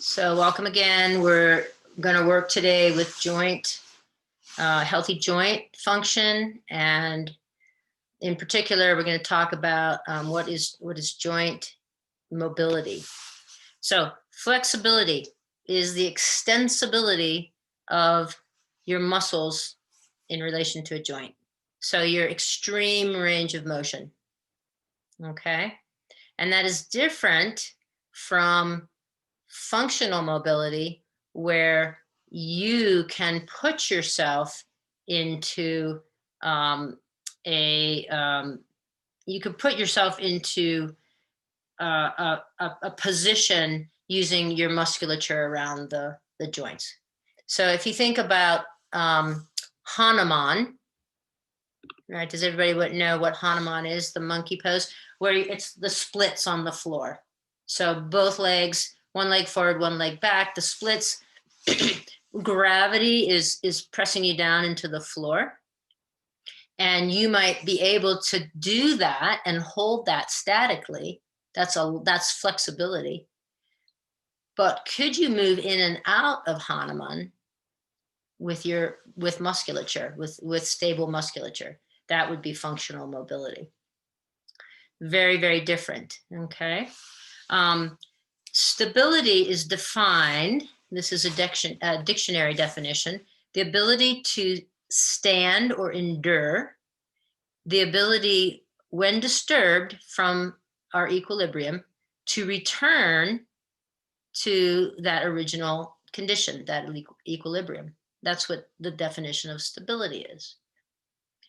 So welcome again. We're going to work today with healthy joint function, and in particular, we're going to talk about what is joint mobility. So flexibility is the extensibility of your muscles in relation to a joint. So your extreme range of motion. Okay, and that is different from functional mobility, where you can put yourself into you could put yourself into a position using your musculature around the joints. So if you think about Hanuman, right? Does everybody know what Hanuman is? The monkey pose, where it's the splits on the floor. So both legs, one leg forward, one leg back. The splits, gravity is pressing you down into the floor. And you might be able to do that and hold that statically. That's flexibility. But could you move in and out of Hanuman with musculature, with stable musculature? That would be functional mobility. Very, very different, okay? Stability is defined, this is a dictionary definition, the ability to stand or endure, the ability when disturbed from our equilibrium to return to that original condition, that equilibrium. That's what the definition of stability is.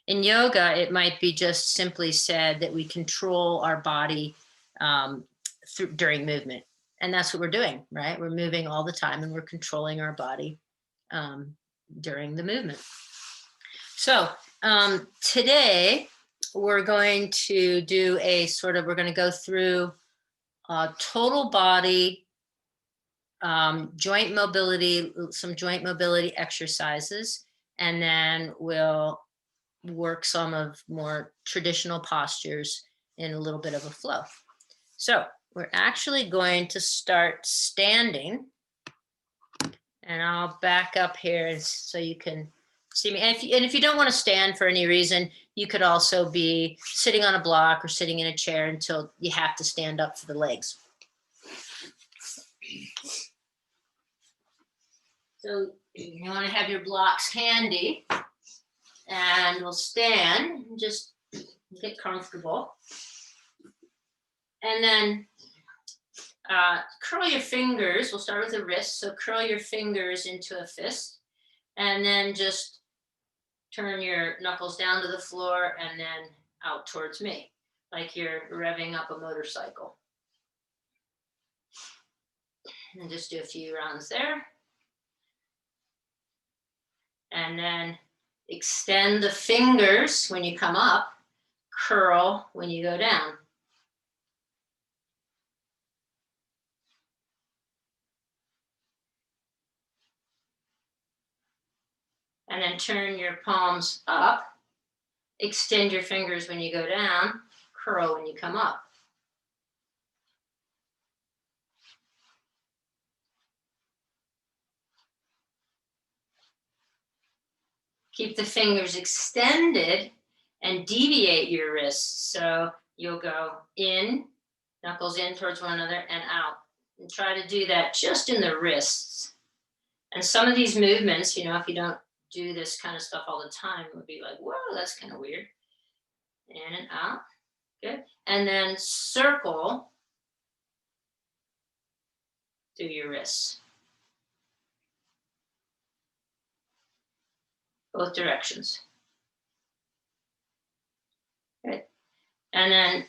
In yoga, it might be just simply said that we control our body during movement. And that's what we're doing, right? We're moving all the time and we're controlling our body during the movement. So today we're going to do we're going to go through total body joint mobility, some joint mobility exercises, and then we'll work some of more traditional postures in a little bit of a flow. So we're actually going to start standing, and I'll back up here so you can see me. And if you don't want to stand for any reason, you could also be sitting on a block or sitting in a chair until you have to stand up for the legs. So you want to have your blocks handy, and we'll stand and just get comfortable. And then curl your fingers. We'll start with the wrist. So curl your fingers into a fist, and then just turn your knuckles down to the floor and then out towards me, like you're revving up a motorcycle. And just do a few rounds there. And then extend the fingers when you come up, curl when you go down. And then turn your palms up, extend your fingers when you go down, curl when you come up. Keep the fingers extended and deviate your wrists. So you'll go in, knuckles in towards one another, and out. And try to do that just in the wrists. And some of these movements, if you don't do this kind of stuff all the time, it would be like, whoa, that's kind of weird. In and out. Good. And then circle through your wrists. Both directions. Good. And then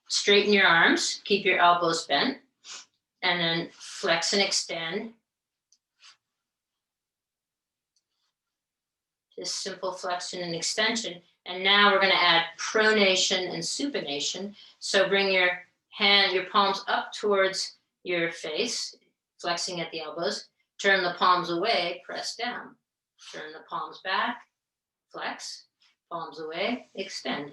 straighten your arms, keep your elbows bent, and then flex and extend. Just simple flexion and extension. And now we're going to add pronation and supination. So bring your palms up towards your face, flexing at the elbows. Turn the palms away, press down. Turn the palms back, flex, palms away, extend.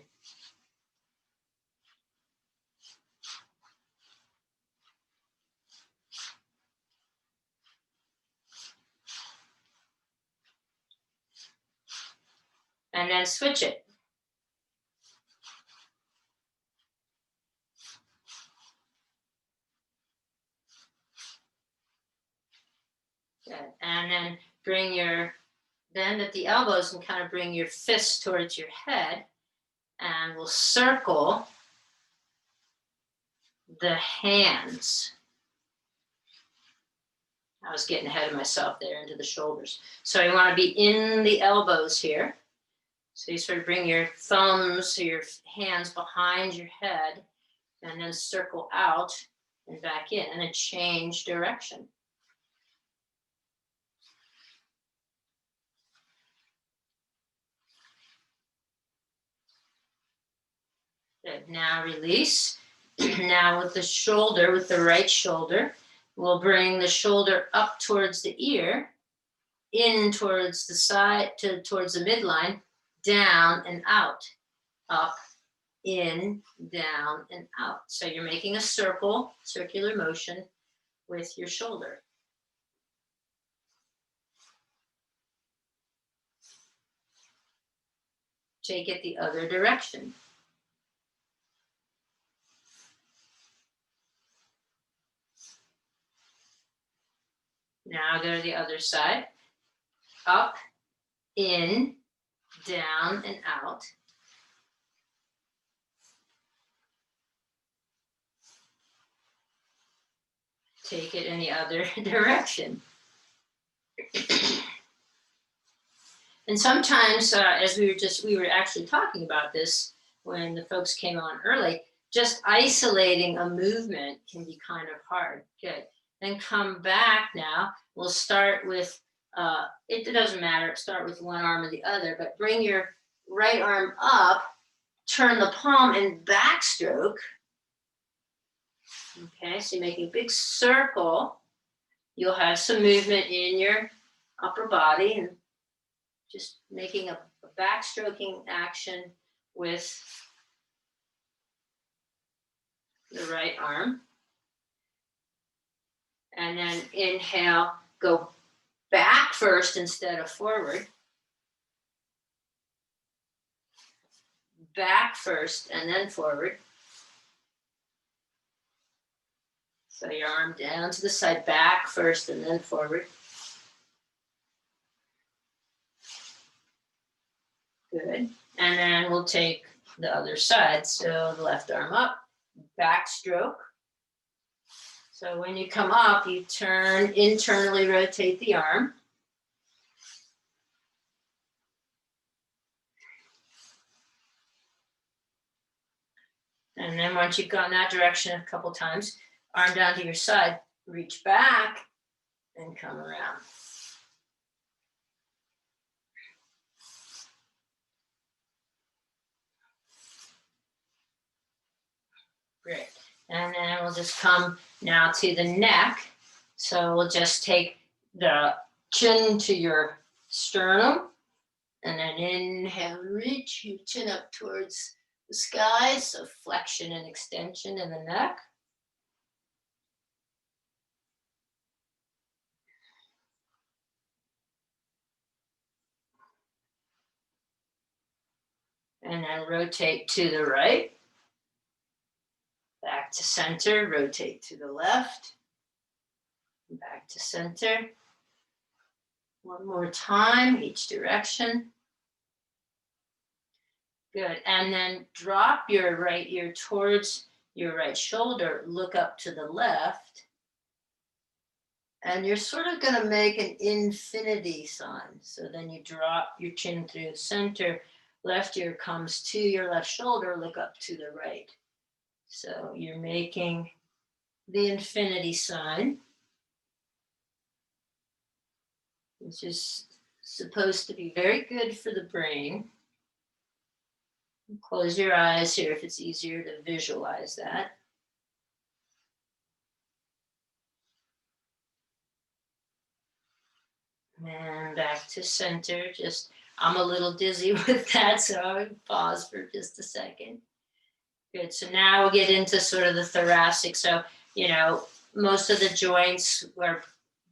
and then switch it. Good. And then bring your bend at the elbows and kind of bring your fists towards your head, and we'll circle the hands. I was getting ahead of myself there into the shoulders. So you want to be in the elbows here. So you sort of bring your thumbs or your hands behind your head and then circle out and back in and then change direction. Good. Now release. Now with the shoulder, with the right shoulder, we'll bring the shoulder up towards the ear, in towards the side, towards the midline, down and out, up, in, down, and out. So you're making a circle, circular motion with your shoulder. Take it the other direction. Now go to the other side. Up, in, down, and out. Take it in the other direction. And sometimes, as we were actually talking about this when the folks came on early, just isolating a movement can be kind of hard. Good. Then come back now. We'll start with, it doesn't matter, start with one arm or the other, but bring your right arm up, turn the palm and backstroke. Okay, so you're making a big circle. You'll have some movement in your upper body and just making a backstroking action with the right arm. And then inhale, go back first instead of forward. Back first and then forward. So your arm down to the side, back first and then forward. Good. And then we'll take the other side. So the left arm up, backstroke. So when you come up, you turn, internally rotate the arm. And then once you've gone that direction a couple times, arm down to your side, reach back and come around. Great. And then we'll just come now to the neck. So we'll just take the chin to your sternum and then inhale, reach your chin up towards the sky. So flexion and extension in the neck. And then rotate to the right. Back to center, rotate to the left. Back to center. One more time, each direction. Good. And then drop your right ear towards your right shoulder, look up to the left. And you're sort of going to make an infinity sign. So then you drop your chin through the center, left ear comes to your left shoulder, look up to the right. So you're making the infinity sign, which is supposed to be very good for the brain. Close your eyes here if it's easier to visualize that. And back to center. Just, I'm a little dizzy with that, so I would pause for just a second. Good. So now we'll get into sort of the thoracic. So, you know, most of the joints, or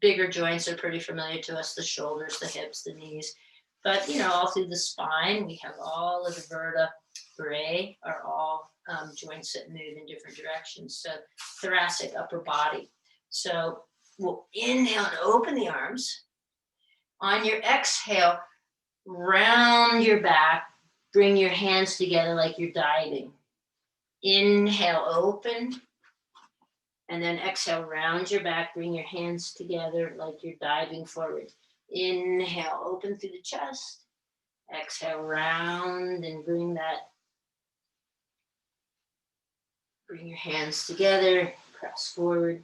bigger joints, are pretty familiar to us: the shoulders, the hips, the knees. But, you know, all through the spine, we have all of the vertebrae are all joints that move in different directions. So thoracic, upper body. So we'll inhale and open the arms. On your exhale, round your back, bring your hands together like you're diving. Inhale, open. And then exhale, round your back, bring your hands together like you're diving forward. Inhale, open through the chest. Exhale, round and bring your hands together, press forward.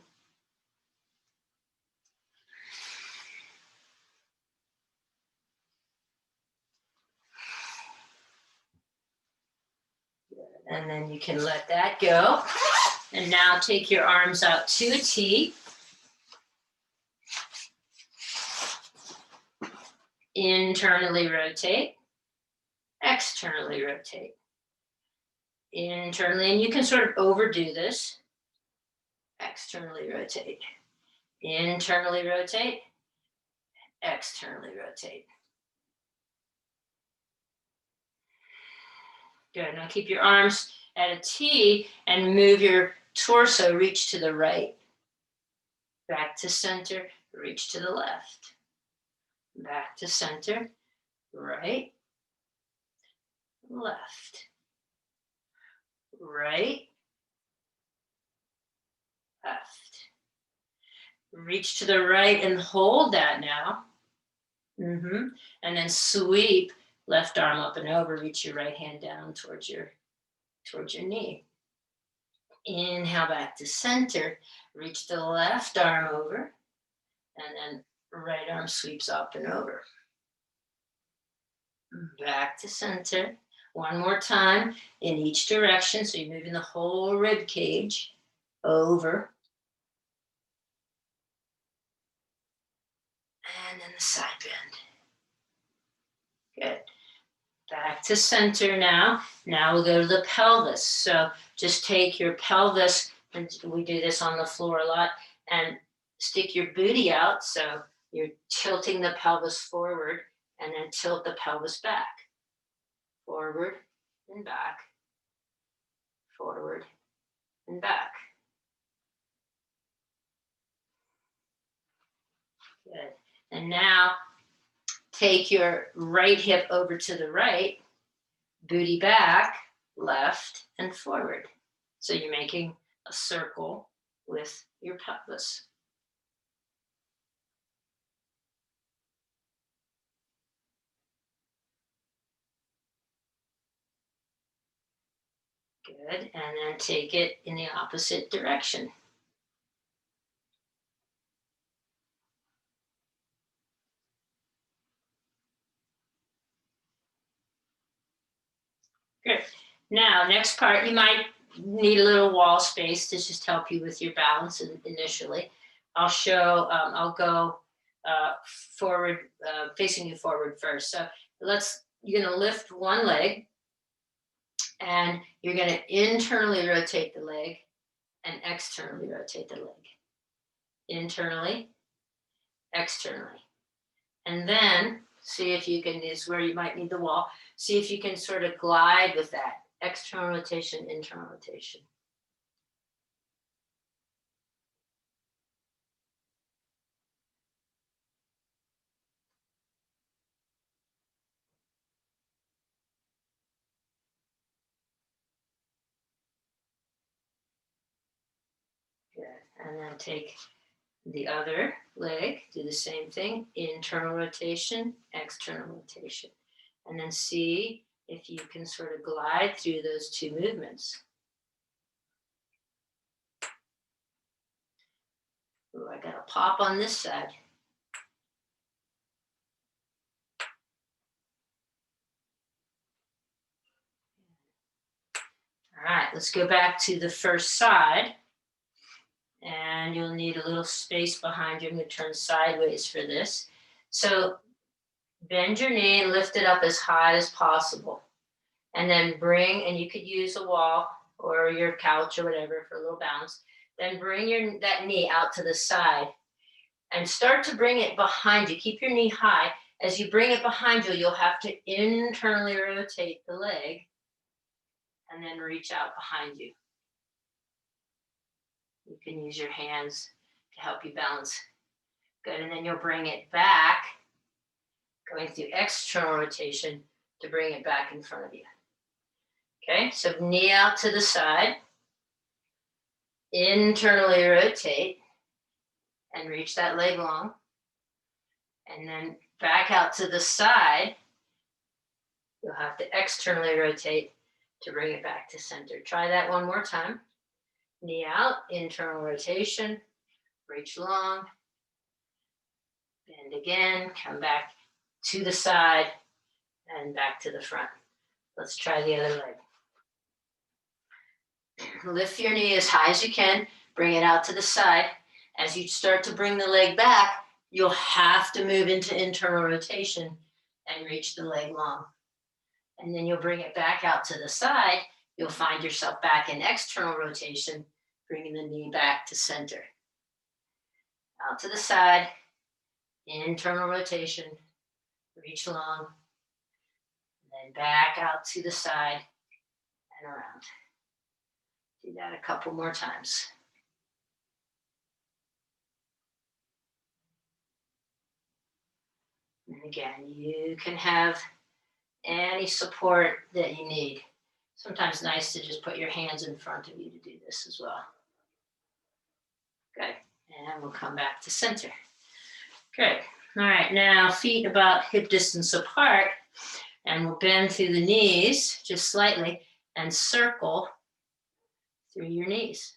And then you can let that go. And now take your arms out to a T. Internally rotate, externally rotate. Internally, and you can sort of overdo this. Externally rotate. Internally rotate, externally rotate. Good, now keep your arms at a T and move your torso, reach to the right. Back to center, reach to the left. Back to center, right, left, right, left. Reach to the right and hold that now. And then sweep left arm up and over, reach your right hand down towards your knee. Inhale back to center, reach the left arm over, and then right arm sweeps up and over. Back to center. One more time in each direction. So you're moving the whole rib cage over. And then the side bend. Good. Back to center now. Now we'll go to the pelvis. So just take your pelvis, and we do this on the floor a lot, and stick your booty out. So you're tilting the pelvis forward, and then tilt the pelvis back. Forward and back. Forward and back. Good. And now take your right hip over to the right, booty back, left and forward. So you're making a circle with your pelvis. Good, and then take it in the opposite direction. Good. Now, next part, you might need a little wall space to just help you with your balance initially. I'll show, I'll go forward, facing you forward first. So you're gonna lift one leg, and you're gonna internally rotate the leg and externally rotate the leg. Internally, externally. And then see if you can, this is where you might need the wall, see if you can sort of glide with that. External rotation, internal rotation. Good. And then take the other leg, do the same thing, internal rotation, external rotation. And then see if you can sort of glide through those two movements. Ooh, I got a pop on this side. All right, let's go back to the first side. And you'll need a little space behind you. I'm going to turn sideways for this. So bend your knee and lift it up as high as possible. And then and you could use a wall or your couch or whatever for a little bounce. Then bring that knee out to the side and start to bring it behind you. Keep your knee high As you bring it behind you, you'll have to internally rotate the leg and then reach out behind you. You can use your hands to help you balance. Good, and then you'll bring it back, going through external rotation to bring it back in front of you. Okay, so knee out to the side, internally rotate, and reach that leg long. And then back out to the side, you'll have to externally rotate to bring it back to center. Try that one more time. Knee out, internal rotation, reach long, bend again, come back to the side and back to the front. Let's try the other leg. Lift your knee as high as you can, bring it out to the side. As you start to bring the leg back, you'll have to move into internal rotation and reach the leg long. And then you'll bring it back out to the side. You'll find yourself back in external rotation, bringing the knee back to center. Out to the side, internal rotation, reach long, and then back out to the side and around. Do that a couple more times. And again, you can have any support that you need. Sometimes nice to just put your hands in front of you to do this as well. Good, and we'll come back to center. Good, all right, now feet about hip distance apart, and we'll bend through the knees just slightly and circle through your knees.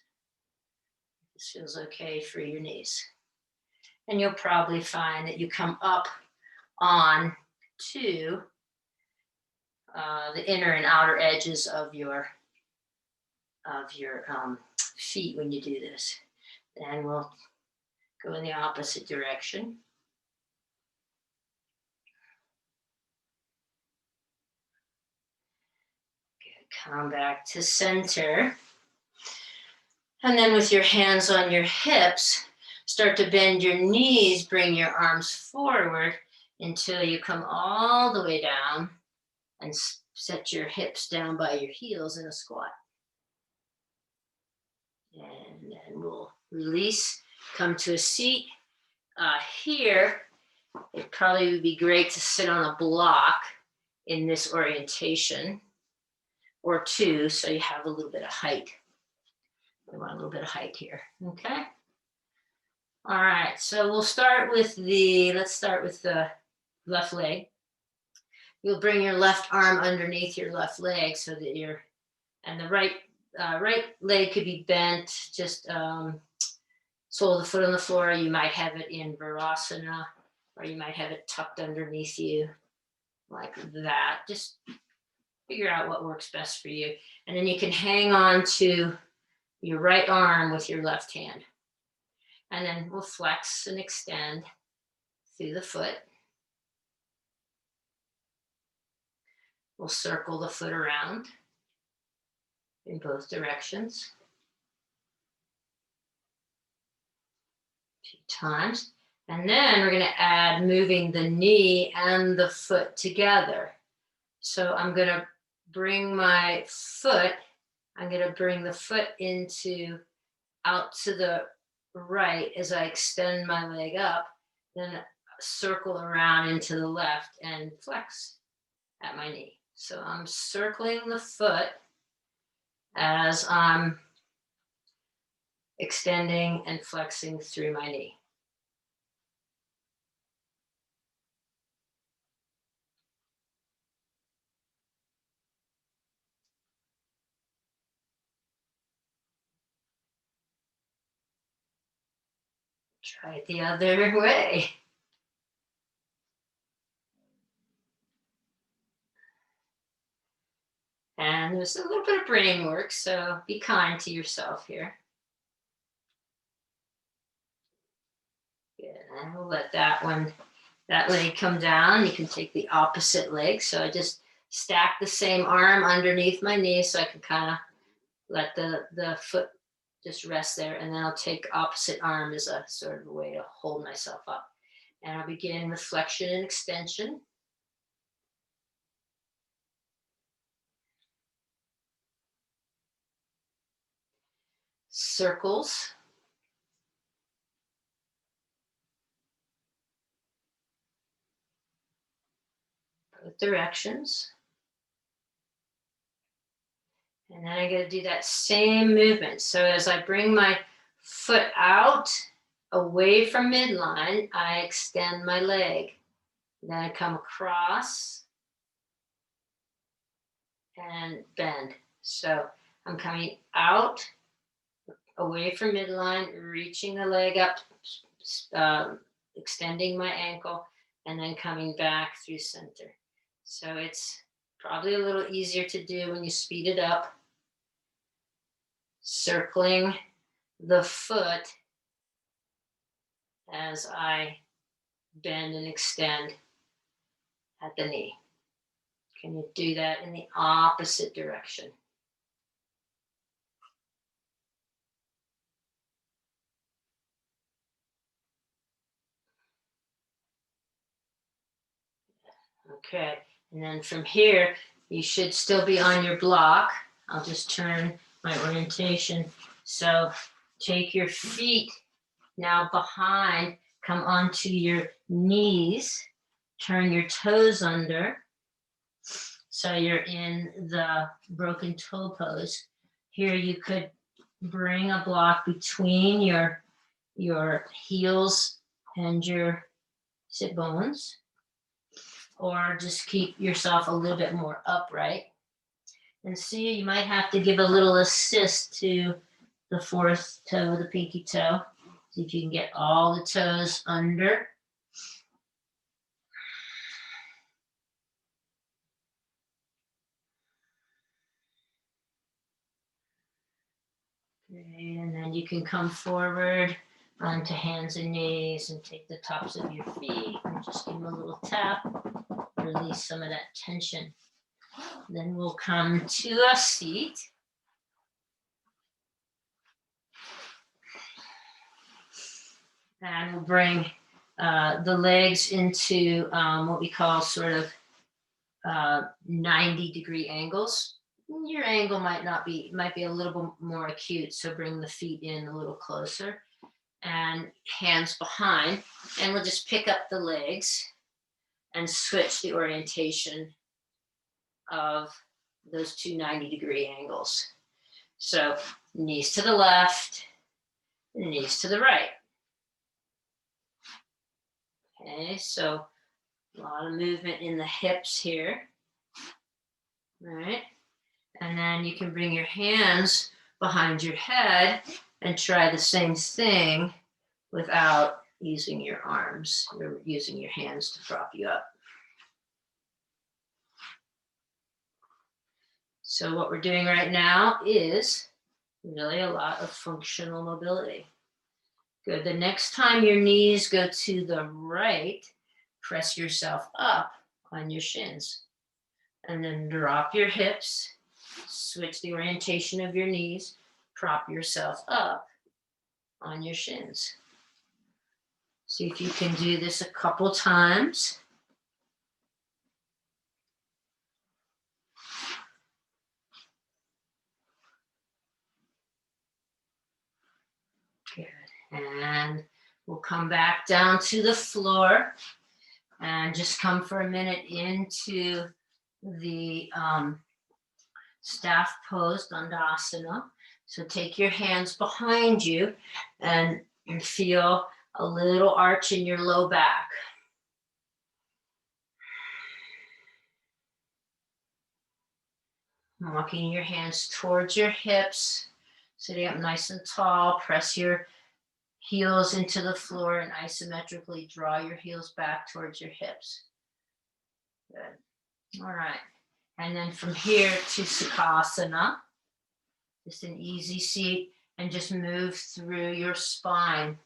This feels okay for your knees. And you'll probably find that you come up on to the inner and outer edges of your feet when you do this. Then we'll go in the opposite direction. Good. Come back to center. And then with your hands on your hips, start to bend your knees, bring your arms forward until you come all the way down and set your hips down by your heels in a squat. And then we'll release, come to a seat. Here, it probably would be great to sit on a block in this orientation or two, so you have a little bit of height. We want a little bit of height here, okay? All right, so we'll start with let's start with the left leg. You'll bring your left arm underneath your left leg so that and the right leg could be bent, just sole of the foot on the floor. You might have it in Virasana, or you might have it tucked underneath you like that. Just figure out what works best for you. And then you can hang on to your right arm with your left hand. And then we'll flex and extend through the foot. We'll circle the foot around in both directions. 2 times. And then we're going to add moving the knee and the foot together. So I'm going to bring my foot, I'm going to bring the foot out to the right as I extend my leg up, then circle around into the left and flex at my knee. So I'm circling the foot as I'm extending and flexing through my knee. Try it the other way. And there's a little bit of brain work, so be kind to yourself here. Good. And we'll let that leg come down. You can take the opposite leg. So I just stack the same arm underneath my knee so I can kind of let the foot just rest there. And then I'll take opposite arm as a sort of a way to hold myself up. And I'll begin with flexion and extension. Circles. Both directions. And then I'm going to do that same movement. So as I bring my foot out away from midline, I extend my leg. Then I come across and bend. So I'm coming out away from midline, reaching the leg up, extending my ankle, and then coming back through center. So it's probably a little easier to do when you speed it up. Circling the foot as I bend and extend at the knee. Can you do that in the opposite direction? Okay, and then from here, you should still be on your block. I'll just turn my orientation. So take your feet now behind, come onto your knees, turn your toes under. So you're in the broken toe pose. Here you could bring a block between your heels and your sit bones, or just keep yourself a little bit more upright. And see, you might have to give a little assist to the fourth toe, the pinky toe. See if you can get all the toes under. Okay, and then you can come forward onto hands and knees and take the tops of your feet and just give them a little tap, release some of that tension. Then we'll come to a seat. And we'll bring the legs into what we call sort of 90-degree angles. Your angle might be a little bit more acute, so bring the feet in a little closer and hands behind, and we'll just pick up the legs and switch the orientation of those two 90-degree angles. So knees to the left, knees to the right. Okay, so a lot of movement in the hips here. All right. And then you can bring your hands behind your head and try the same thing without using your arms. You're using your hands to prop you up. So what we're doing right now is really a lot of functional mobility. Good. The next time your knees go to the right, press yourself up on your shins. And then drop your hips, switch the orientation of your knees, prop yourself up on your shins. See if you can do this a couple times. Good. And we'll come back down to the floor and just come for a minute into the staff pose, Dandasana. So take your hands behind you and feel a little arch in your low back. Walking your hands towards your hips, sitting up nice and tall. Press your heels into the floor and isometrically draw your heels back towards your hips. Good. All right. And then from here to Sukhasana, just an easy seat, and just move through your spine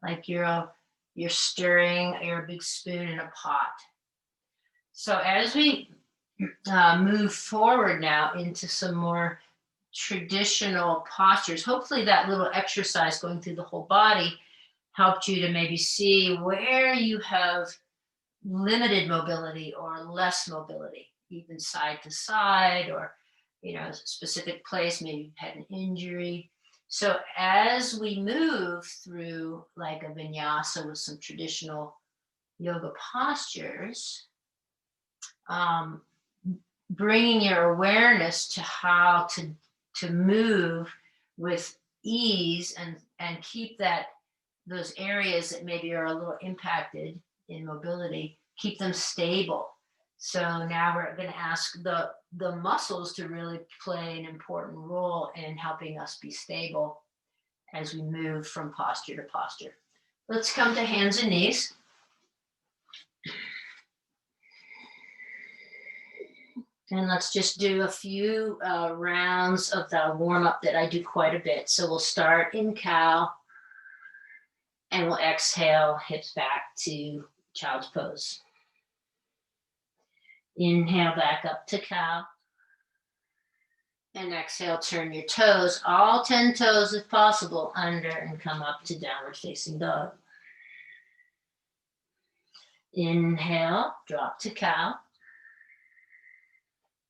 like you're stirring your big spoon in a pot. So as we move forward now into some more traditional postures, hopefully that little exercise going through the whole body helped you to maybe see where you have limited mobility or less mobility, even side to side, or a specific place, maybe you've had an injury. So as we move through like a vinyasa with some traditional yoga postures, um, bringing your awareness to how to move with ease and keep those areas that maybe are a little impacted in mobility, keep them stable. So now we're going to ask the muscles to really play an important role in helping us be stable as we move from posture to posture. Let's come to hands and knees. And let's just do a few rounds of the warm-up that I do quite a bit. So we'll start in cow, and we'll exhale, hips back to child's pose. Inhale back up to cow. And exhale, turn your toes, all 10 toes if possible, under and come up to downward facing dog. Inhale, drop to cow.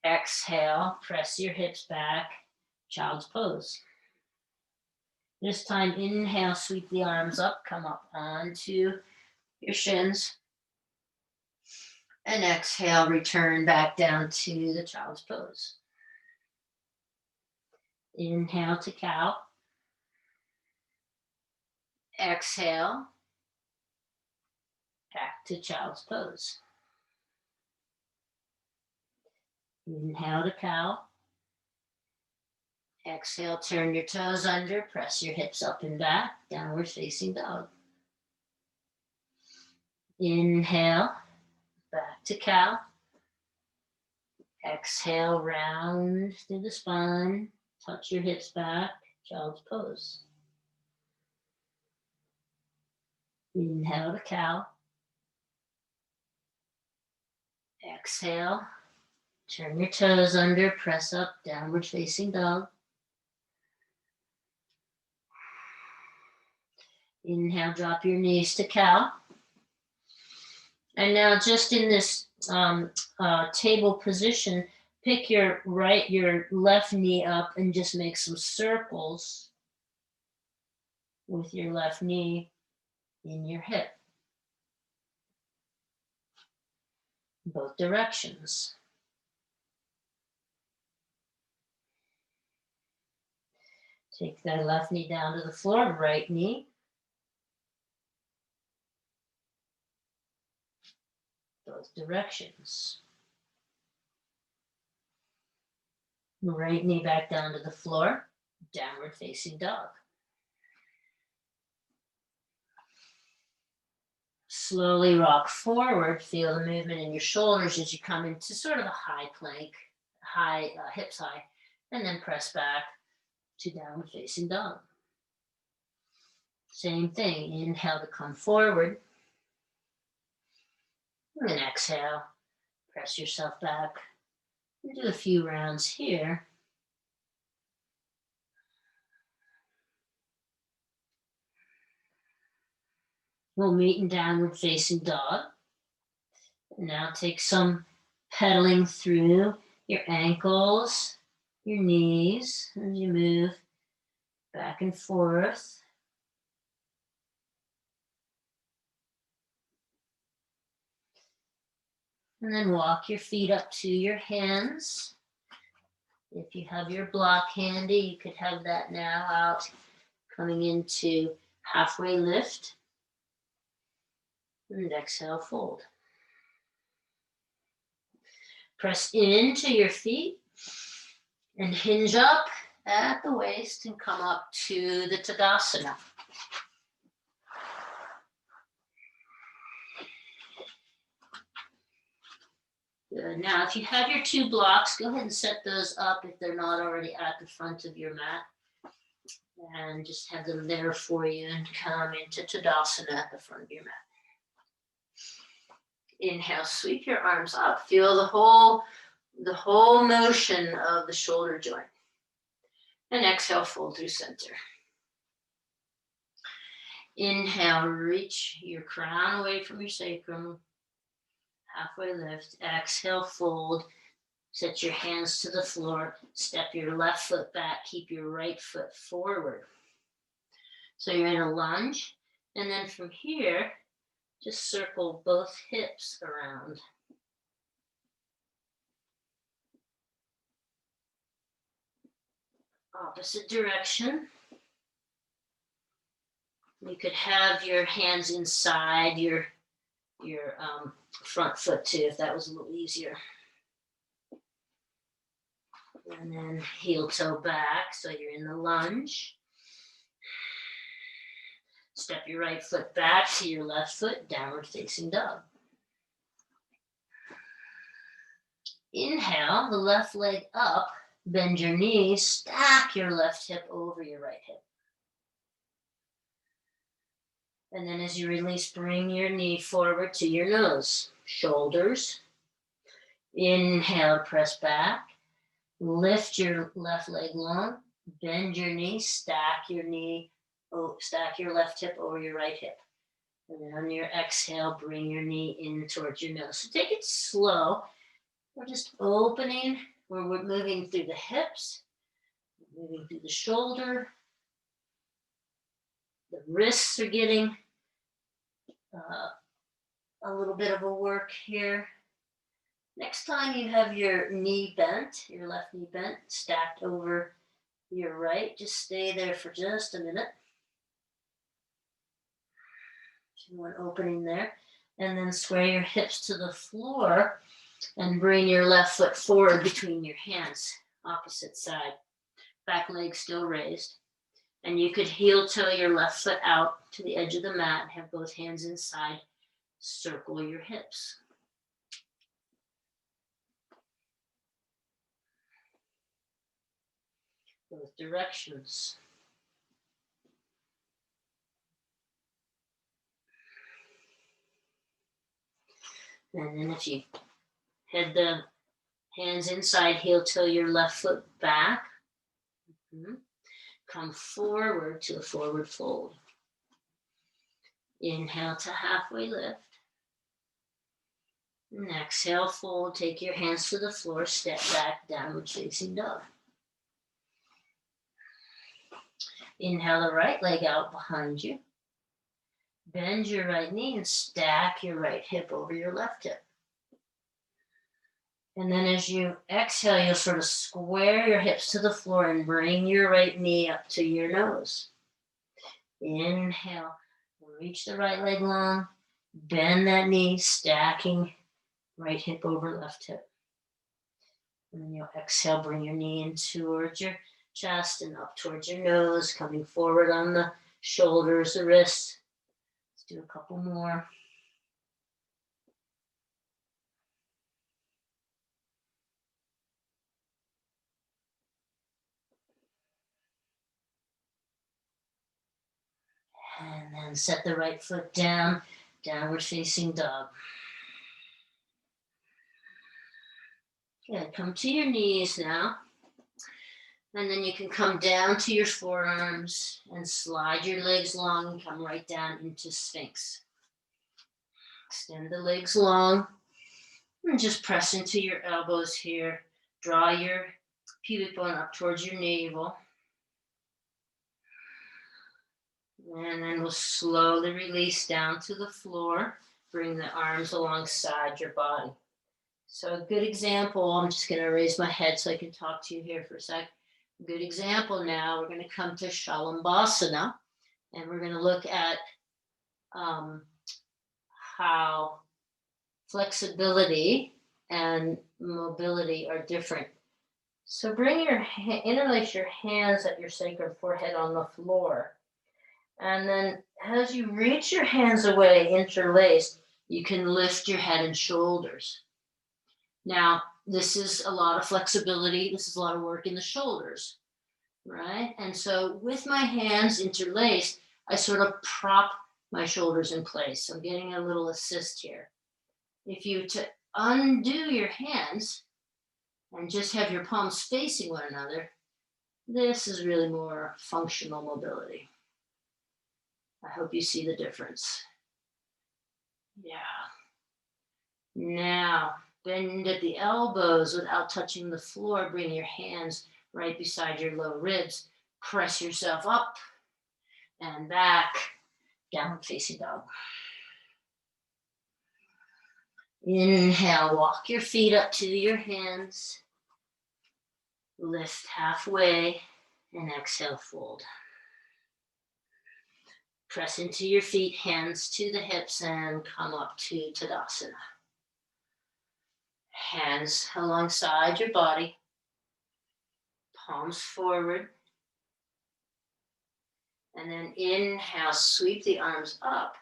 Exhale, press your hips back, child's pose. This time, inhale, sweep the arms up, come up onto your shins. And exhale, return back down to the child's pose. Inhale to cow. Exhale, back to child's pose. Inhale to cow. Exhale, turn your toes under, press your hips up and back, downward facing dog. Inhale, back to cow. Exhale, round through the spine, touch your hips back, child's pose. Inhale to cow. Exhale, turn your toes under, press up, downward facing dog. Inhale, drop your knees to cow. And now just in this table position, pick your left knee up and just make some circles with your left knee in your hip. Both directions. Take that left knee down to the floor, right knee. Both directions. Right knee back down to the floor, downward facing dog. Slowly rock forward, feel the movement in your shoulders as you come into sort of a high plank, hips high, and then press back to downward facing dog. Same thing, inhale to come forward, and then exhale, press yourself back. We'll do a few rounds here. We'll meet in downward facing dog. Now take some pedaling through your ankles, your knees, as you move back and forth. And then walk your feet up to your hands. If you have your block handy, you could have that now out, coming into halfway lift. And exhale, fold. Press into your feet and hinge up at the waist and come up to the Tadasana. Good. Now, if you have your two blocks, go ahead and set those up if they're not already at the front of your mat. And just have them there for you and come into Tadasana at the front of your mat. Inhale, sweep your arms up. Feel the whole motion of the shoulder joint. And exhale, fold through center. Inhale, reach your crown away from your sacrum. Halfway lift. Exhale, fold. Set your hands to the floor. Step your left foot back. Keep your right foot forward. So you're in a lunge. And then from here, just circle both hips around. Opposite direction. You could have your hands inside your front foot too, if that was a little easier. And then heel toe back, so you're in the lunge. Step your right foot back to your left foot, downward facing dog. Inhale, the left leg up, bend your knees, stack your left hip over your right hip. And then as you release, bring your knee forward to your nose, shoulders. Inhale, press back. Lift your left leg long, bend your knee, stack your left hip over your right hip. And then on your exhale, bring your knee in towards your nose. So take it slow. We're just opening, where we're moving through the hips, moving through the shoulder. The wrists are getting a little bit of a work here. Next time you have your knee bent, your left knee bent, stacked over your right, just stay there for just a minute. One opening there. And then square your hips to the floor and bring your left foot forward between your hands, opposite side. Back leg still raised. And you could heel toe your left foot out to the edge of the mat and have both hands inside. Circle your hips. Both directions. And then if you head the hands inside, heel toe your left foot back. Come forward to a forward fold. Inhale to halfway lift. And exhale, fold. Take your hands to the floor, step back, downward facing dog. Inhale the right leg out behind you. Bend your right knee and stack your right hip over your left hip. And then as you exhale, you'll sort of square your hips to the floor and bring your right knee up to your nose. Inhale, reach the right leg long, bend that knee, stacking right hip over left hip. And then you'll exhale, bring your knee in towards your chest and up towards your nose, coming forward on the shoulders, the wrists. Let's do a couple more. And then set the right foot down, downward facing dog. Good, come to your knees now. And then you can come down to your forearms and slide your legs long and come right down into Sphinx. Extend the legs long and just press into your elbows here. Draw your pubic bone up towards your navel. And then we'll slowly release down to the floor. Bring the arms alongside your body. So a good example, I'm just going to raise my head so I can talk to you here for a sec. A good example now, we're going to come to Shalabhasana, and we're going to look at how flexibility and mobility are different. So bring your interlace your hands at your sacrum forehead on the floor. And then as you reach your hands away interlaced, you can lift your head and shoulders. Now, this is a lot of flexibility. This is a lot of work in the shoulders, right? And so with my hands interlaced, I sort of prop my shoulders in place. I'm getting a little assist here. If you to undo your hands and just have your palms facing one another, this is really more functional mobility. I hope you see the difference. Yeah. Now, bend at the elbows without touching the floor. Bring your hands right beside your low ribs. Press yourself up and back. Downward facing dog. Inhale, walk your feet up to your hands. Lift halfway and exhale, fold. Press into your feet, hands to the hips, and come up to Tadasana. Hands alongside your body, palms forward. And then inhale, sweep the arms up.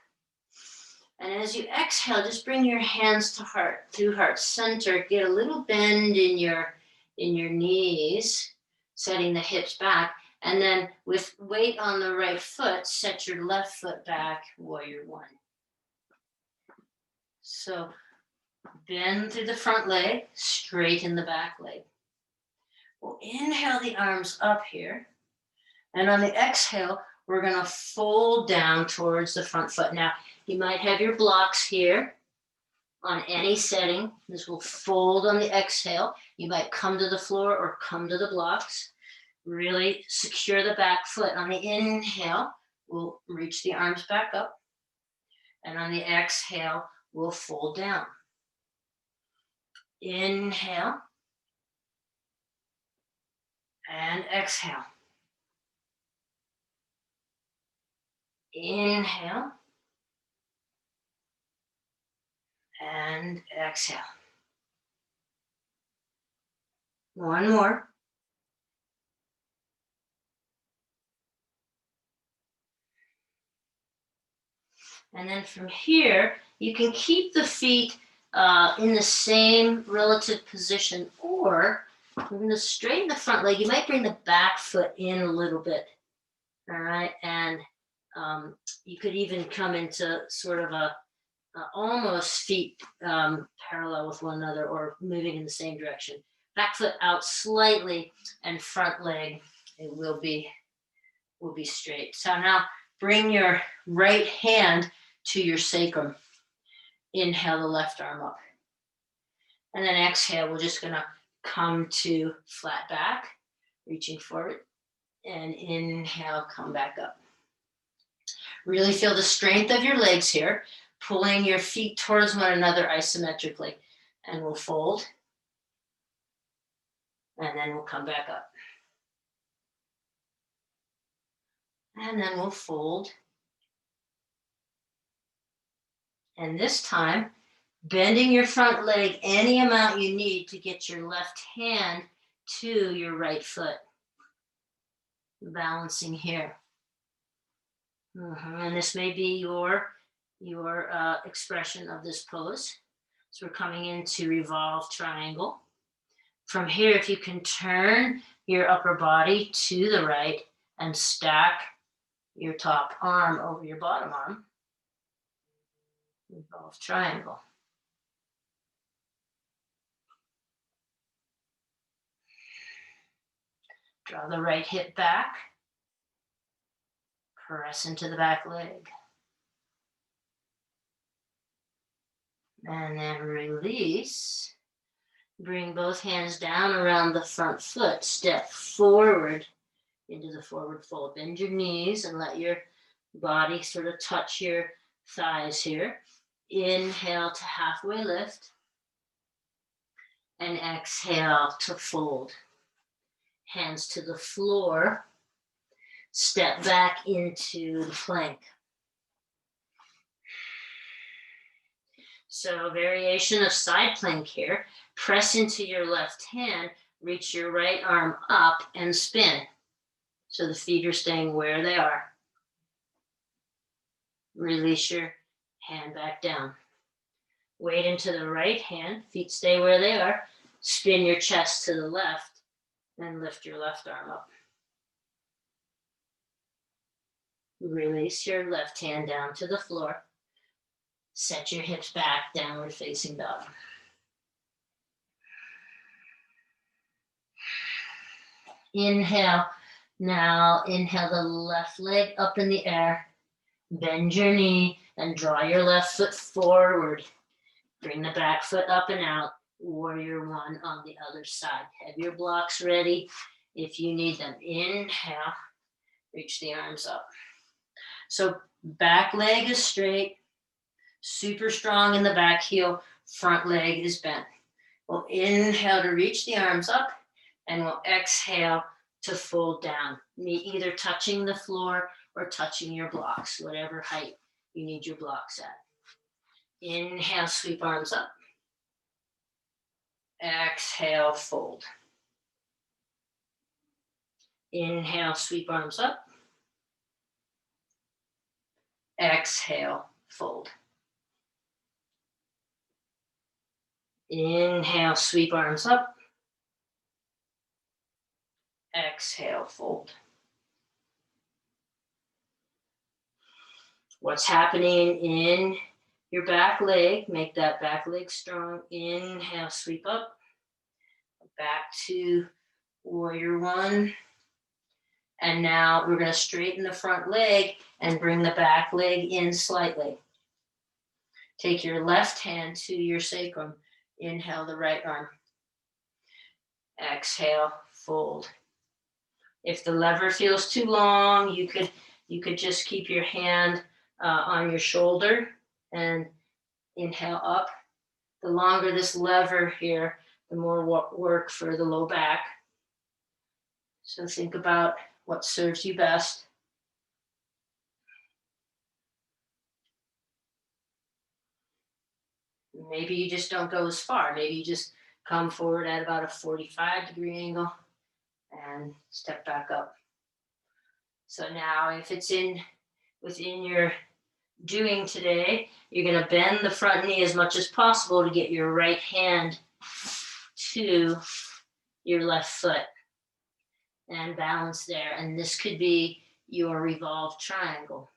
And as you exhale, just bring your hands to heart, through heart center. Get a little bend in your knees, setting the hips back. And then with weight on the right foot, set your left foot back, warrior one. So bend through the front leg, straighten the back leg. We'll inhale the arms up here. And on the exhale, we're gonna fold down towards the front foot. Now, you might have your blocks here on any setting. This will fold on the exhale. You might come to the floor or come to the blocks. Really secure the back foot. On the inhale, we'll reach the arms back up. And on the exhale, we'll fold down. Inhale. And exhale. Inhale. And exhale. One more. And then from here, you can keep the feet in the same relative position, or we're going to straighten the front leg. You might bring the back foot in a little bit, all right? And you could even come into sort of a almost feet parallel with one another or moving in the same direction. Back foot out slightly and front leg, it will be straight. So now bring your right hand to your sacrum. Inhale the left arm up. And then exhale, we're just gonna come to flat back, reaching forward, and inhale, come back up. Really feel the strength of your legs here, pulling your feet towards one another isometrically. And we'll fold. And then we'll come back up. And then we'll fold. And this time, bending your front leg any amount you need to get your left hand to your right foot. Balancing here. And this may be your expression of this pose. So we're coming into revolve triangle. From here, if you can turn your upper body to the right and stack your top arm over your bottom arm. Revolve triangle. Draw the right hip back. Press into the back leg. And then release. Bring both hands down around the front foot. Step forward into the forward fold. Bend your knees and let your body sort of touch your thighs here. Inhale to halfway lift. And exhale to fold. Hands to the floor. Step back into the plank. So variation of side plank here. Press into your left hand, reach your right arm up and spin. So the feet are staying where they are. Release your hand back down. Weight into the right hand, feet stay where they are. Spin your chest to the left and lift your left arm up. Release your left hand down to the floor. Set your hips back, downward facing dog. Inhale. Now inhale the left leg up in the air Bend your knee and draw your left foot forward. Bring the back foot up and out. Warrior one on the other side. Have your blocks ready if you need them. Inhale, reach the arms up. So back leg is straight, super strong in the back heel, front leg is bent. We'll inhale to reach the arms up, and we'll exhale to fold down, either touching the floor or touching your blocks, whatever height you need your blocks at. Inhale, sweep arms up. Exhale, fold. Inhale, sweep arms up. Exhale, fold. Inhale, sweep arms up. Exhale, fold. What's happening in your back leg? Make that back leg strong. Inhale, sweep up. Back to warrior one. And now we're going to straighten the front leg and bring the back leg in slightly. Take your left hand to your sacrum. Inhale the right arm. Exhale, fold. If the lever feels too long, you could just keep your hand on your shoulder and inhale up. The longer this lever here, the more work for the low back. So think about what serves you best. Maybe you just don't go as far. Maybe you just come forward at about a 45-degree angle and step back up. So now if it's within your doing today, you're going to bend the front knee as much as possible to get your right hand to your left foot and balance there. And this could be your revolved triangle.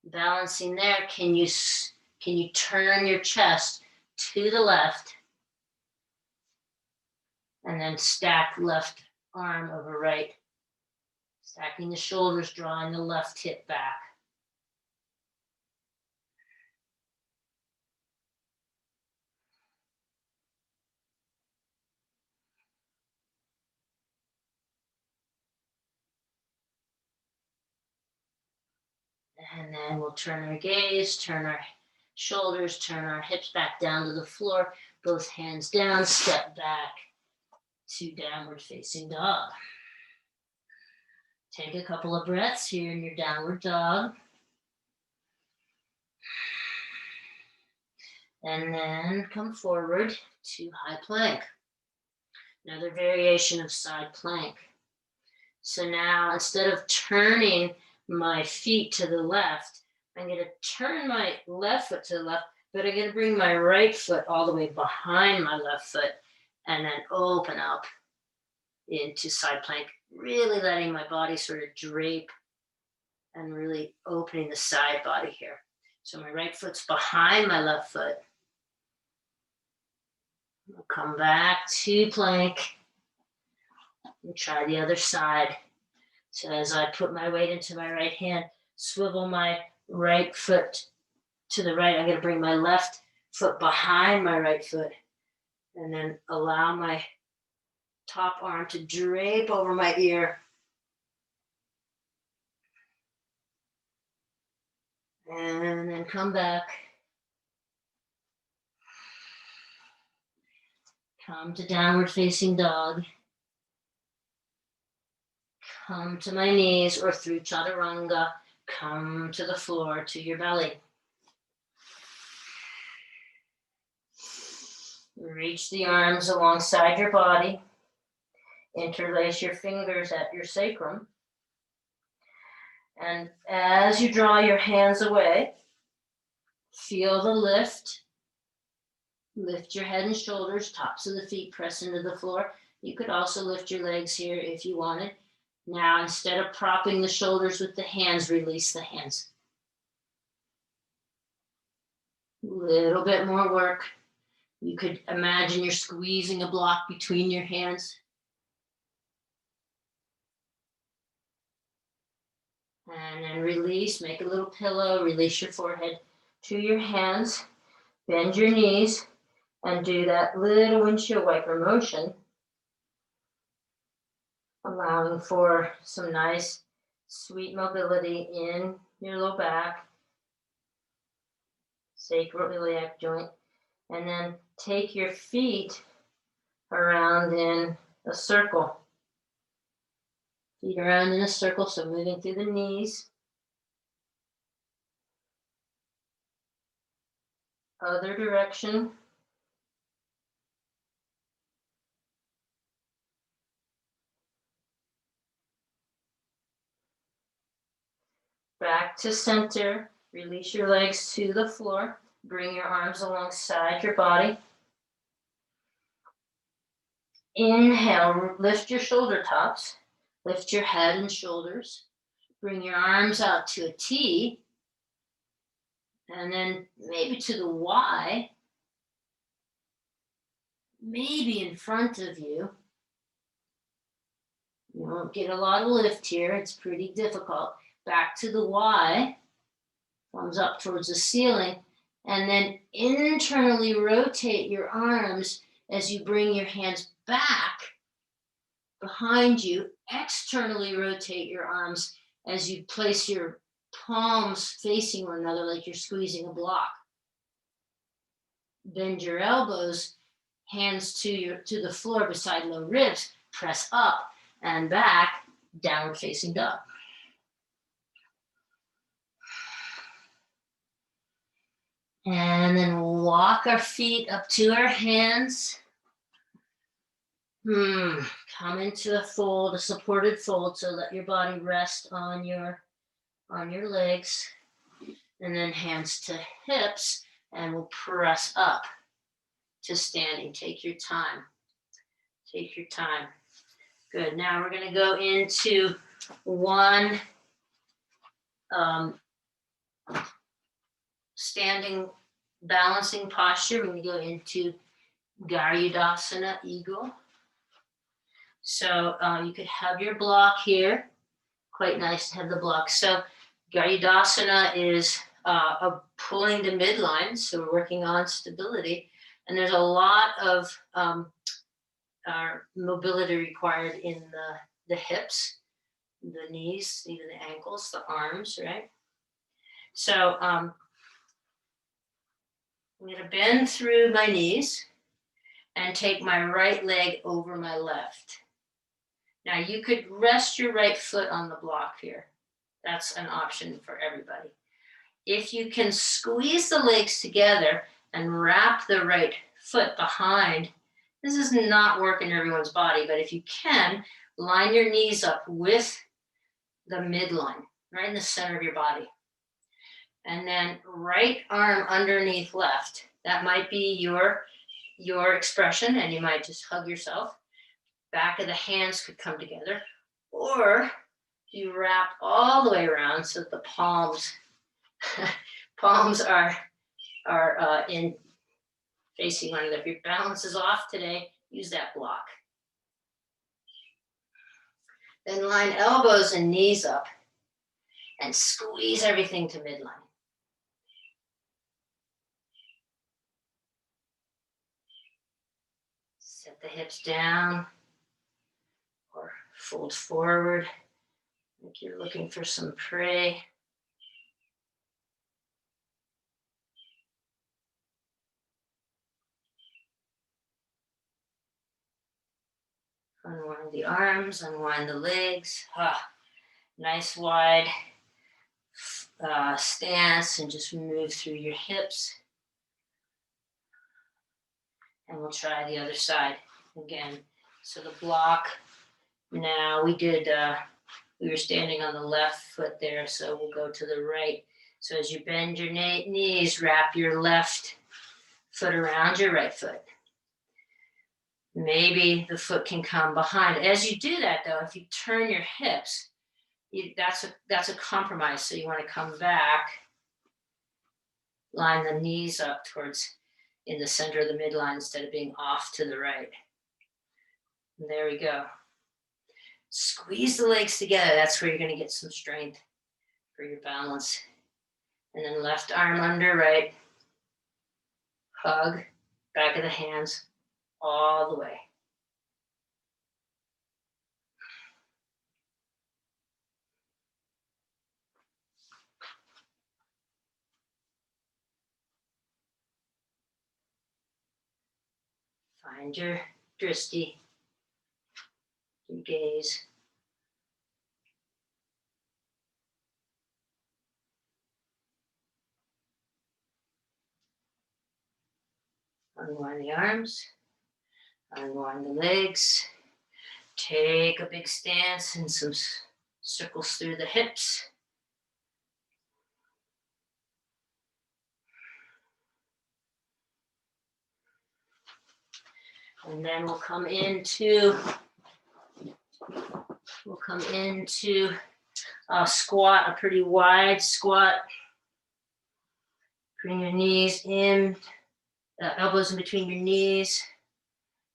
Balancing there, can you turn your chest to the left and then stack left arm over right, stacking the shoulders, drawing the left hip back. And then we'll turn our gaze, turn our shoulders, turn our hips back down to the floor, both hands down, step back to downward facing dog. Take a couple of breaths here in your downward dog. And then come forward to high plank. Another variation of side plank. So now instead of turning my feet to the left, I'm going to turn my left foot to the left, but I'm going to bring my right foot all the way behind my left foot and then open up into side plank, really letting my body sort of drape and really opening the side body here. So my right foot's behind my left foot. I'll come back to plank and try the other side. So as I put my weight into my right hand, swivel my right foot to the right, I'm going to bring my left foot behind my right foot and then allow my top arm to drape over my ear. And then come back. Come to downward facing dog. Come to my knees or through chaturanga. Come to the floor, to your belly. Reach the arms alongside your body. Interlace your fingers at your sacrum. And as you draw your hands away, feel the lift. Lift your head and shoulders, tops of the feet press into the floor. You could also lift your legs here if you wanted. Now, instead of propping the shoulders with the hands, release the hands. A little bit more work. You could imagine you're squeezing a block between your hands. And then release, make a little pillow, release your forehead to your hands, bend your knees, and do that little windshield wiper motion, allowing for some nice, sweet mobility in your low back, sacroiliac joint, and then take your feet around in a circle. Feet around in a circle, so moving through the knees. Other direction. Back to center. Release your legs to the floor. Bring your arms alongside your body. Inhale, lift your shoulder tops. Lift your head and shoulders. Bring your arms out to a T. And then maybe to the Y. Maybe in front of you. You won't get a lot of lift here. It's pretty difficult. Back to the Y. Thumbs up towards the ceiling. And then internally rotate your arms as you bring your hands back behind you. Externally rotate your arms as you place your palms facing one another like you're squeezing a block. Bend your elbows, hands to the floor beside low ribs. Press up and back, downward facing dog. And then walk our feet up to our hands. Come into a fold, a supported fold, so let your body rest on your legs. And then hands to hips, and we'll press up to standing. Take your time. Take your time. Good. Now we're going to go into one standing balancing posture. We're going to go into Garudasana, eagle. So you could have your block here. Quite nice to have the block. So Garudasana is pulling the midline. So we're working on stability. And there's a lot of mobility required in the hips, the knees, even the ankles, the arms, right? So I'm going to bend through my knees and take my right leg over my left. Now you could rest your right foot on the block here. That's an option for everybody. If you can squeeze the legs together and wrap the right foot behind, this is not working everyone's body, but if you can, line your knees up with the midline, right in the center of your body. And then right arm underneath left. That might be your expression, and you might just hug yourself. Back of the hands could come together, or you wrap all the way around so that the palms are in facing one another. If your balance is off today, use that block. Then line elbows and knees up and squeeze everything to midline. Set the hips down or fold forward like you're looking for some prey. Unwind the arms, unwind the legs. Nice wide stance, and just move through your hips. And we'll try the other side again. So the block, now we were standing on the left foot there, so we'll go to the right. So as you bend your knees, wrap your left foot around your right foot. Maybe the foot can come behind. As you do that, though, if you turn your hips, that's a compromise. So you want to come back, line the knees up towards in the center of the midline instead of being off to the right. And there we go. Squeeze the legs together. That's where you're going to get some strength. for your balance. And then left arm under, right. Hug, back of the hands, all the way. Find your drishti, your gaze. Unwind the arms, unwind the legs. Take a big stance and some circles through the hips. And then we'll come into a squat, a pretty wide squat. Bring your knees in, elbows in between your knees,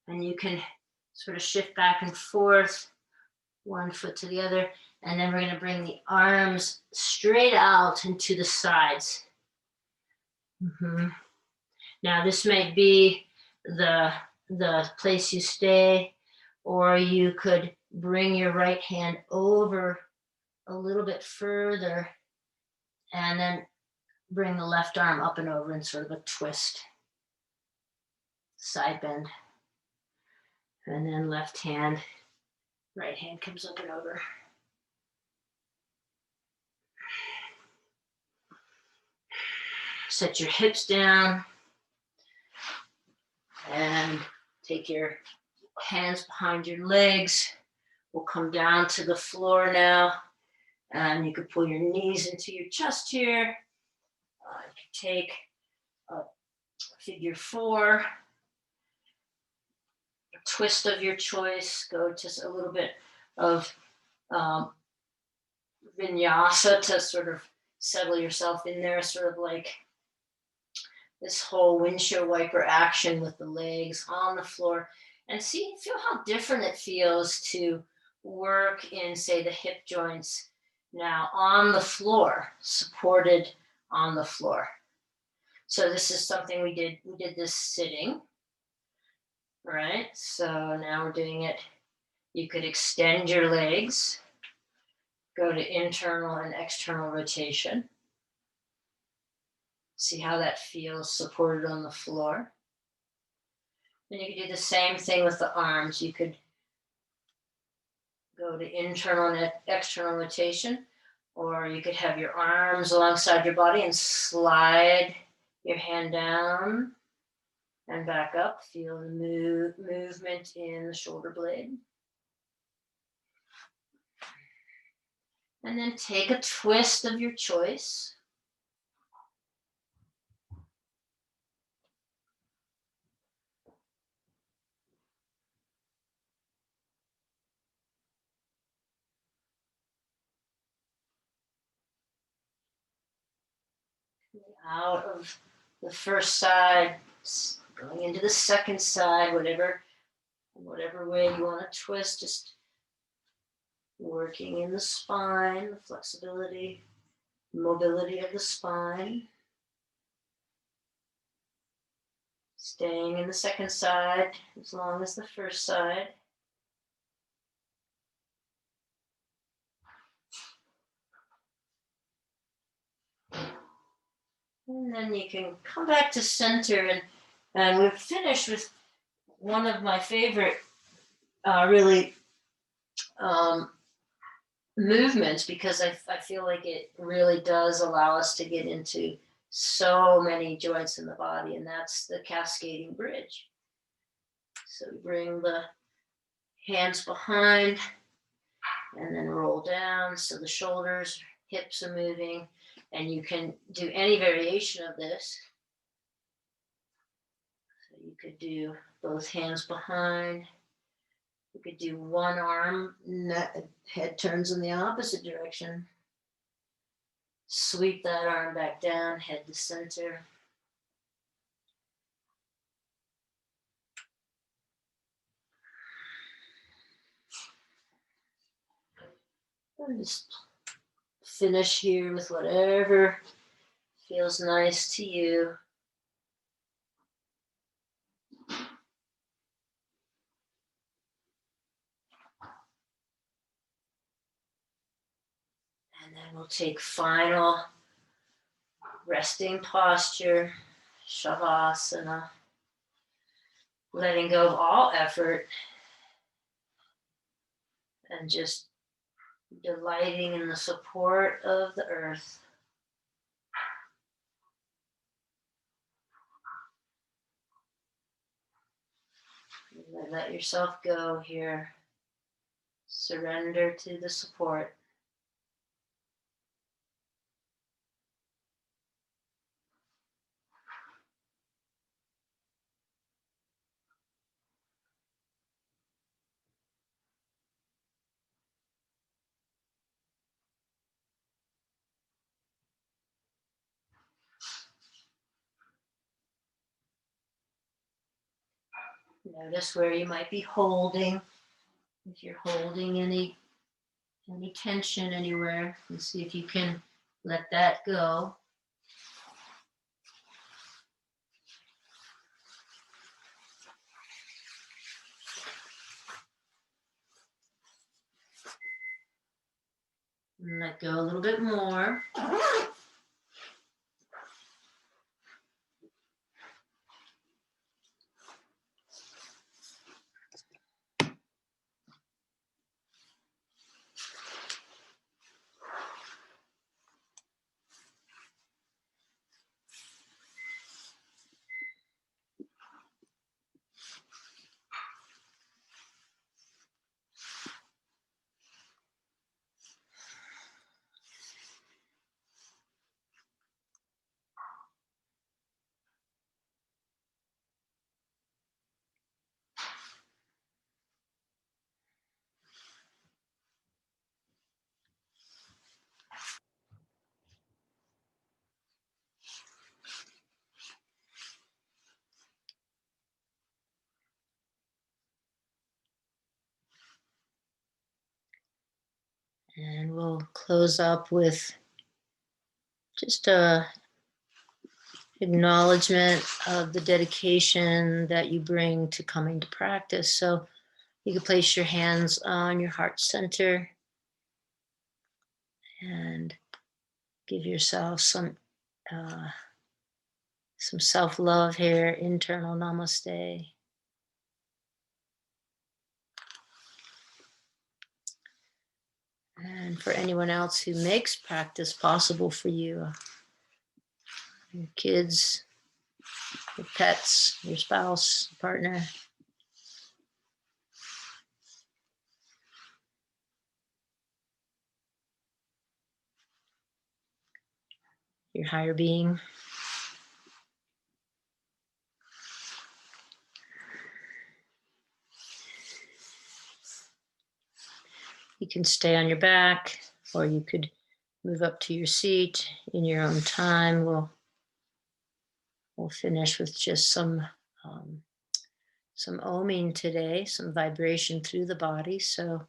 and you can sort of shift back and forth, one foot to the other, and then we're going to bring the arms straight out and to the sides. Now this might be the place you stay, or you could bring your right hand over a little bit further and then bring the left arm up and over in sort of a twist, side bend. And then left hand, right hand comes up and over. Set your hips down and take your hands behind your legs. We'll come down to the floor now, and you could pull your knees into your chest here. You could take a figure 4, a twist of your choice. Go to a little bit of vinyasa to sort of settle yourself in there, sort of like this whole windshield wiper action with the legs on the floor, and feel how different it feels to work in, say, the hip joints now on the floor, supported on the floor. So this is something we did this sitting, right? So now we're doing it. You could extend your legs, go to internal and external rotation. See how that feels supported on the floor. Then you could do the same thing with the arms. You could go to internal and external rotation, or you could have your arms alongside your body and slide your hand down and back up. Feel the movement in the shoulder blade. And then take a twist of your choice. Out of the first side, going into the second side, whatever way you want to twist, just working in the spine, the flexibility, mobility of the spine. Staying in the second side as long as the first side. And then you can come back to center, and we've finished with one of my favorite movements, because I feel like it really does allow us to get into so many joints in the body, and that's the cascading bridge. So we bring the hands behind and then roll down so the shoulders, hips are moving, and you can do any variation of this. So you could do both hands behind. You could do one arm, head turns in the opposite direction. Sweep that arm back down, head to center. And just finish here with whatever feels nice to you. And then we'll take final resting posture, Shavasana, letting go of all effort and just delighting in the support of the earth. Let yourself go here. Surrender to the support. Notice where you might be holding. If you're holding any tension anywhere, and see if you can let that go. And let go a little bit more. And we'll close up with just a acknowledgement of the dedication that you bring to coming to practice. So you can place your hands on your heart center and give yourself some self-love here, internal namaste. And for anyone else who makes practice possible for you, your kids, your pets, your spouse, partner, your higher being. You can stay on your back, or you could move up to your seat in your own time. We'll finish with just some oming today, some vibration through the body. So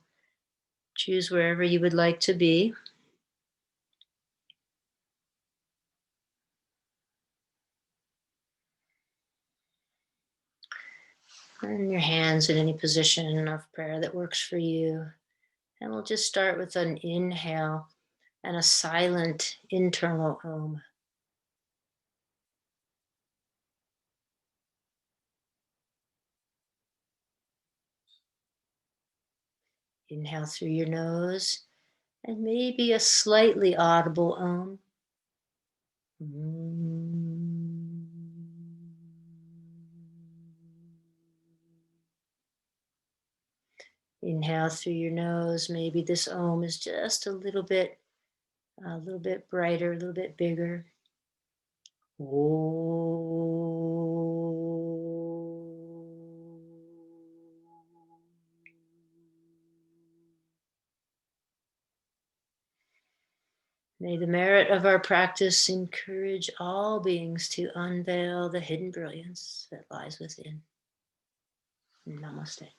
choose wherever you would like to be. And your hands in any position of prayer that works for you. And we'll just start with an inhale and a silent internal Om. Inhale through your nose and maybe a slightly audible Om. Inhale through your nose. Maybe this Om is just a little bit brighter, a little bit bigger. May the merit of our practice encourage all beings to unveil the hidden brilliance that lies within. Namaste.